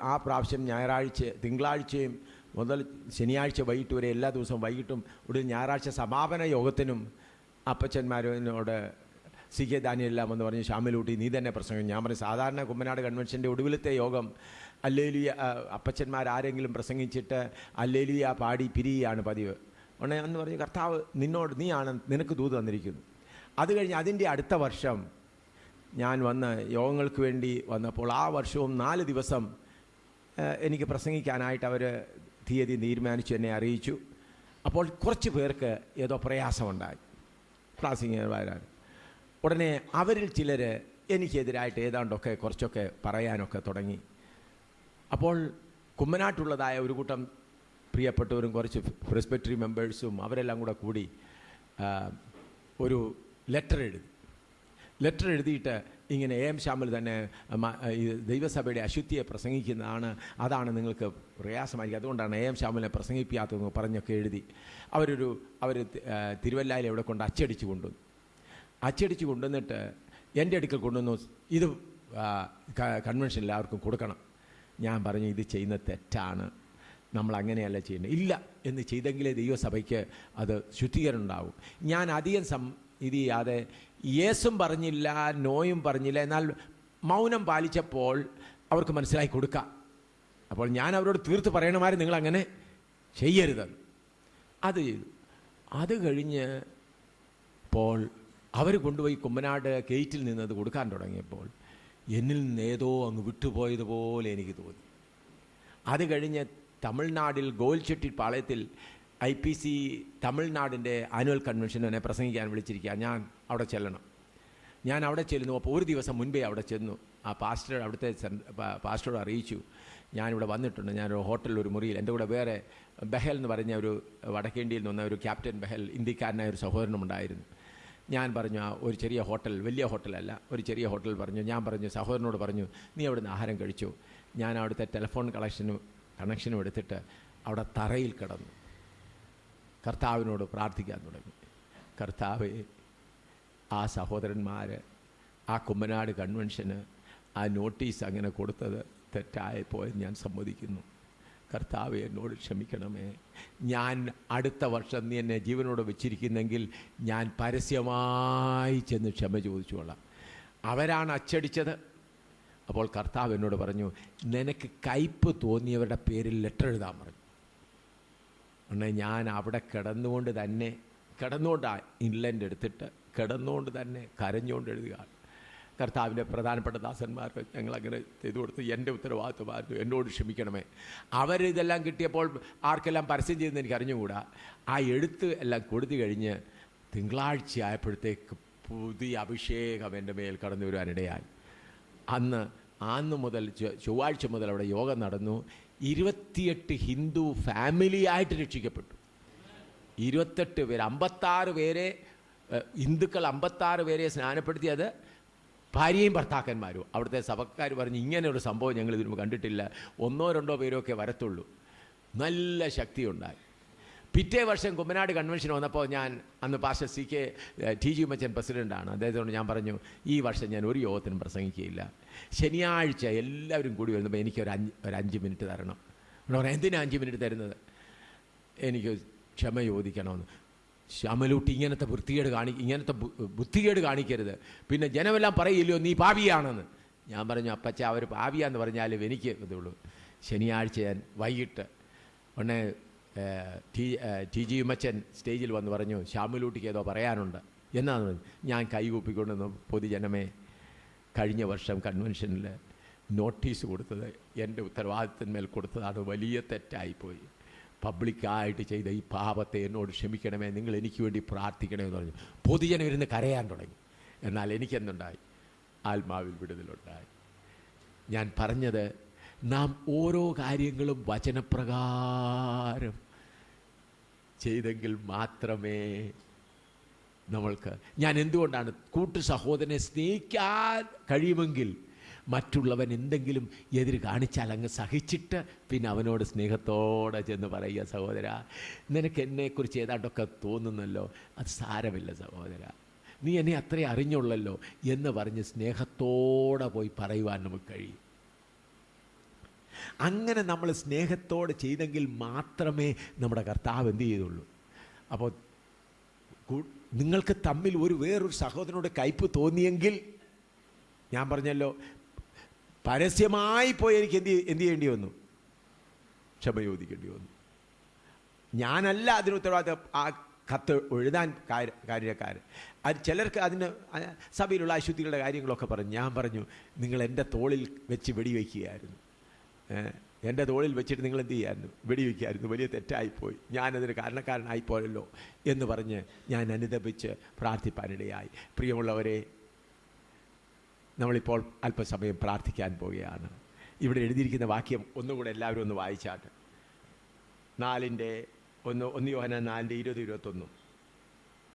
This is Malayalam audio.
ആ പ്രാവശ്യം തിങ്കളാഴ്ചയും മുതൽ ശനിയാഴ്ച വൈകിട്ട് വരെ എല്ലാ ദിവസവും വൈകിട്ടും ഒരു ഞായറാഴ്ച സമാപന യോഗത്തിനും അപ്പച്ചന്മാരോട് സി കെ ദാനിയെല്ലാം എന്ന് പറഞ്ഞ് ഷാമിലൂട്ടി നീ തന്നെ പ്രസംഗം. ഞാൻ പറഞ്ഞു സാധാരണ കുമ്മനാട് കൺവെൻഷൻ്റെ ഒടുവിലത്തെ യോഗം അല്ലേലുയ അപ്പച്ചന്മാരാരെങ്കിലും പ്രസംഗിച്ചിട്ട് അല്ലേലുയ പാടി പിരിയാണ് പതിവ്. ഉടനെ എന്ന് പറഞ്ഞ് കർത്താവ് നിനക്ക് ദൂത് തന്നിരിക്കുന്നു. അത് കഴിഞ്ഞ് അതിൻ്റെ അടുത്ത വർഷം ഞാൻ വന്ന് യോഗങ്ങൾക്ക് വേണ്ടി വന്നപ്പോൾ ആ വർഷവും 4 ദിവസം എനിക്ക് പ്രസംഗിക്കാനായിട്ട് അവർ തീയതി തീരുമാനിച്ചു എന്നെ അറിയിച്ചു. അപ്പോൾ കുറച്ച് പേർക്ക് ഏതോ പ്രയാസമുണ്ടായി പ്രാസംഗികന്മാരാണ്. ഉടനെ അവരിൽ ചിലർ എനിക്കെതിരായിട്ട് ഏതാണ്ടൊക്കെ കുറച്ചൊക്കെ പറയാനൊക്കെ തുടങ്ങി. അപ്പോൾ കുമ്മനാട്ടുള്ളതായ ഒരു കൂട്ടം പ്രിയപ്പെട്ടവരും കുറച്ച് പ്രെസ്ബിറ്ററി മെമ്പേഴ്സും അവരെല്ലാം കൂടി ഒരു ലെറ്റർ എഴുതിയിട്ട് ഇങ്ങനെ എം ഷാമിൽ തന്നെ ദൈവസഭയുടെ അശുദ്ധിയെ പ്രസംഗിക്കുന്നതാണ്, അതാണ് നിങ്ങൾക്ക് പ്രയാസമായിരിക്കും, അതുകൊണ്ടാണ് എം ഷാമിലിനെ പ്രസംഗിപ്പിക്കാത്തതെന്ന് പറഞ്ഞൊക്കെ എഴുതി അവർ തിരുവല്ലയിൽ എവിടെ കൊണ്ട് അച്ചടിച്ച് കൊണ്ടുവന്നിട്ട് എൻ്റെ അടുക്കൽ കൊണ്ടുവന്നു. ഇത് കൺവെൻഷൻ എല്ലാവർക്കും കൊടുക്കണം. ഞാൻ പറഞ്ഞു ഇത് ചെയ്യുന്ന തെറ്റാണ്, നമ്മൾ അങ്ങനെയല്ല ചെയ്യേണ്ടത്. ഇല്ല എന്ന് ചെയ്തെങ്കിലേ ദൈവസഭയ്ക്ക് അത് ശുദ്ധീകരണം ഉണ്ടാവും. ഞാൻ അധികം ഇത് ചെയ്യാതെ യേസും പറഞ്ഞില്ല നോയും പറഞ്ഞില്ല, എന്നാൽ മൗനം പാലിച്ചപ്പോൾ അവർക്ക് മനസ്സിലാക്കി കൊടുക്കാം. അപ്പോൾ ഞാൻ അവരോട് തീർത്ത് പറയണമാര് നിങ്ങളങ്ങനെ ചെയ്യരുതെന്ന്. അത് ചെയ്തു. അത് കഴിഞ്ഞ് ഇപ്പോൾ അവർ കൊണ്ടുപോയി കുമ്മനാട് ഗേറ്റിൽ നിന്നത് കൊടുക്കാൻ തുടങ്ങിയപ്പോൾ എന്നിൽ നിന്ന് ഏതോ അങ്ങ് വിട്ടുപോയതുപോലെ എനിക്ക് തോന്നി. അത് കഴിഞ്ഞ് തമിഴ്നാട്ടിൽ ഗോൽച്ചെട്ടിപ്പാളയത്തിൽ IPC തമിഴ്നാടിൻ്റെ ആനുവൽ കൺവെൻഷൻ എന്നെ പ്രസംഗിക്കാൻ വിളിച്ചിരിക്കുക. ഞാൻ അവിടെ ചെല്ലണം. ഞാൻ അവിടെ ചെല്ലുന്നു. അപ്പോൾ ഒരു ദിവസം മുൻപേ അവിടെ ചെന്നു. ആ അവിടുത്തെ പാസ്റ്ററോട് അറിയിച്ചു ഞാനിവിടെ വന്നിട്ടുണ്ട്. ഞാനൊരു ഹോട്ടലിൽ ഒരു മുറിയിൽ, എൻ്റെ കൂടെ വേറെ ബെഹൽ എന്ന് പറഞ്ഞ ഒരു വടക്കേണ്ടിയിൽ നിന്ന് വന്ന ഒരു ക്യാപ്റ്റൻ ബെഹൽ, ഇന്ത്യക്കാരനായ ഒരു സഹോദരനുമുണ്ടായിരുന്നു. ഞാൻ പറഞ്ഞു ഒരു ചെറിയ ഹോട്ടൽ, വലിയ ഹോട്ടലല്ല, ഒരു ചെറിയ ഹോട്ടൽ പറഞ്ഞു. ഞാൻ പറഞ്ഞു സഹോദരനോട് പറഞ്ഞു നീ അവിടെ നിന്ന് ആഹാരം കഴിച്ചു. ഞാൻ അവിടുത്തെ ടെലിഫോൺ കണക്ഷനും എടുത്തിട്ട് അവിടെ തറയിൽ കിടന്നു കർത്താവിനോട് പ്രാർത്ഥിക്കാൻ തുടങ്ങി. കർത്താവേ, ആ സഹോദരന്മാർ ആ കുമ്മനാട് കൺവെൻഷന് ആ നോട്ടീസ് അങ്ങനെ കൊടുത്തത് തെറ്റായിപ്പോയെന്ന് ഞാൻ സമ്മതിക്കുന്നു. കർത്താവേ, എന്നോട് ക്ഷമിക്കണമേ. ഞാൻ അടുത്ത വർഷം നീ എന്നെ ജീവനോട് വെച്ചിരിക്കുന്നെങ്കിൽ ഞാൻ പരസ്യമായി ചെന്ന് ക്ഷമ ചോദിച്ചോളാം. അവരാണ് അച്ചടിച്ചത്. അപ്പോൾ കർത്താവ് എന്നോട് പറഞ്ഞു നിനക്ക് കയ്പ് തോന്നിയവരുടെ പേരിൽ ലെറ്റർ എഴുതാൻ പറഞ്ഞു. അങ്ങനെ ഞാൻ അവിടെ കിടന്നുകൊണ്ട് ഇൻലൻഡ് എടുത്തിട്ട് കിടന്നുകൊണ്ട് തന്നെ കരഞ്ഞുകൊണ്ട് എഴുതുകയാണ്. കർത്താവിൻ്റെ പ്രധാനപ്പെട്ട ദാസന്മാർക്ക് ഞങ്ങളങ്ങനെ ചെയ്തു കൊടുത്ത് എൻ്റെ ഉത്തരവാദിത്വമായിരുന്നു, എന്നോട് ക്ഷമിക്കണമേ. അവരിതെല്ലാം കിട്ടിയപ്പോൾ ആർക്കെല്ലാം പരസ്യം ചെയ്യുന്നത് എനിക്ക് അറിഞ്ഞുകൂടാ. ആ എഴുത്ത് എല്ലാം കൊടുത്തു കഴിഞ്ഞ് തിങ്കളാഴ്ച ആയപ്പോഴത്തേക്ക് പുതിയ അഭിഷേകം എൻ്റെ മേൽ കടന്നു വരുവാനിടയായി. അന്ന് മുതൽ ചൊവ്വാഴ്ച മുതൽ അവിടെ യോഗം നടന്നു. 28 ഹിന്ദു ഫാമിലിയായിട്ട് രക്ഷിക്കപ്പെട്ടു. 28 പേര്, 56 പേരെ ഹിന്ദുക്കൾ 56 പേരെ സ്നാനപ്പെടുത്തിയത് ഭാര്യയും ഭർത്താക്കന്മാരും. അവിടുത്തെ സഭക്കാർ പറഞ്ഞു ഇങ്ങനെ ഒരു സംഭവം ഞങ്ങൾ ഇതിന് കണ്ടിട്ടില്ല, 1-2 പേരൊക്കെ വരത്തുള്ളൂ. നല്ല ശക്തിയുണ്ടായി. പിറ്റേ വർഷം കുമ്മനാട് കൺവെൻഷൻ വന്നപ്പോൾ ഞാൻ അന്ന് പാസ്റ്റർ TG ഉമ്മച്ചൻ പ്രസിഡൻ്റാണ്. അദ്ദേഹത്തോട് ഞാൻ പറഞ്ഞു ഈ വർഷം ഞാൻ ഒരു യോഗത്തിനും പ്രസംഗിക്കുകയില്ല. ശനിയാഴ്ച എല്ലാവരും കൂടി വരുമ്പോൾ എനിക്കൊരു 5 മിനിറ്റ് തരണം. പറഞ്ഞു എന്തിനാ 5 മിനിറ്റ് തരുന്നത്? എനിക്ക് ക്ഷമ ചോദിക്കണമെന്ന്. ശ്യാമലൂട്ടി ഇങ്ങനത്തെ ബുദ്ധികേട് കാണിക്കരുത്, പിന്നെ ജനമെല്ലാം പറയില്ലയോ നീ പാപിയാണെന്ന്. ഞാൻ പറഞ്ഞു അപ്പച്ച അവർ പാപിയാന്ന് പറഞ്ഞാലും എനിക്ക് ഇതുള്ളൂ. ശനിയാഴ്ച ഞാൻ വൈകിട്ട് ഉടനെ TG ഉമ്മച്ചൻ സ്റ്റേജിൽ വന്ന് പറഞ്ഞു ശ്യാമലൂട്ടിക്ക് ഏതോ പറയാനുണ്ട് എന്നാന്ന് പറഞ്ഞു. ഞാൻ കൈകൂപ്പിക്കൊണ്ടുവന്നു പൊതുജനമേ, കഴിഞ്ഞ വർഷം കൺവെൻഷനിൽ നോട്ടീസ് കൊടുത്തത് എൻ്റെ ഉത്തരവാദിത്തന്മേൽ കൊടുത്തതാണ്, വലിയ തെറ്റായിപ്പോയി. പബ്ലിക്കായിട്ട് ചെയ്ത ഈ പാപത്തെ എന്നോട് ക്ഷമിക്കണമേ, നിങ്ങൾ എനിക്ക് വേണ്ടി പ്രാർത്ഥിക്കണമെന്ന് പറഞ്ഞു. പൊതുജനം ഇരുന്ന് കരയാൻ തുടങ്ങി. എന്നാൽ എനിക്കെന്തുണ്ടായി? ആത്മാവിൽ വിടുതലുണ്ടായി. ഞാൻ പറഞ്ഞത് നാം ഓരോ കാര്യങ്ങളും വചനപ്രകാരം ചെയ്തെങ്കിൽ മാത്രമേ നമ്മൾക്ക്, ഞാൻ എന്തുകൊണ്ടാണ് കൂട്ടു സഹോദരനെ സ്നേഹിക്കാൻ കഴിയുമെങ്കിൽ മറ്റുള്ളവൻ എന്തെങ്കിലും എതിര് കാണിച്ചാൽ അങ്ങ് സഹിച്ചിട്ട് പിന്നെ അവനോട് സ്നേഹത്തോടെ ചെന്ന് പറയുക സഹോദര നിനക്ക് എന്നെക്കുറിച്ച് ഏതാണ്ടൊക്കെ തോന്നുന്നല്ലോ, അത് സാരമില്ല സഹോദര, നീ എന്നെ അത്രേ അറിഞ്ഞുള്ളല്ലോ എന്ന് പറഞ്ഞ് സ്നേഹത്തോടെ പോയി പറയുവാൻ നമുക്ക് കഴിയും. അങ്ങനെ നമ്മൾ സ്നേഹത്തോടെ ചെയ്തെങ്കിൽ മാത്രമേ നമ്മുടെ കർത്താവ് എന്ത് ചെയ്തുള്ളൂ. അപ്പോൾ നിങ്ങൾക്ക് തമ്മിൽ വേറൊരു സഹോദരനോട് കയ്പ് തോന്നിയെങ്കിൽ, ഞാൻ പറഞ്ഞല്ലോ, പരസ്യമായി പോയി എനിക്ക് എന്ത് ചെയ്യേണ്ടി വന്നു? ക്ഷമ ചോദിക്കേണ്ടി വന്നു. ഞാനല്ല അതിന് ഉത്തരവാദിത്തം. ആ കത്ത് എഴുതാൻ കാര്യക്കാരൻ. അത് ചിലർക്ക് അതിന് സഭയിലുള്ള അശുദ്ധികളുടെ കാര്യങ്ങളൊക്കെ പറഞ്ഞു. ഞാൻ പറഞ്ഞു, നിങ്ങൾ എൻ്റെ തോളിൽ വെച്ച് വെടിവെക്കുകയായിരുന്നു. എൻ്റെ തോളിൽ വെച്ചിട്ട് നിങ്ങൾ എന്ത് ചെയ്യായിരുന്നു? വെടിവെക്കുകയായിരുന്നു. വലിയ തെറ്റായിപ്പോയി, ഞാനതിന് കാരണക്കാരനായിപ്പോയല്ലോ എന്ന് പറഞ്ഞ് ഞാൻ അനുതപിച്ച് പ്രാർത്ഥിപ്പാനിടയായി. പ്രിയമുള്ളവരെ, നമ്മളിപ്പോൾ അല്പസമയം പ്രാർത്ഥിക്കാൻ പോവുകയാണ്. ഇവിടെ എഴുതിയിരിക്കുന്ന വാക്യം ഒന്നുകൂടെ എല്ലാവരും ഒന്ന് വായിച്ചാട്ട്. 1 യോഹന്നാൻ 4:20-21.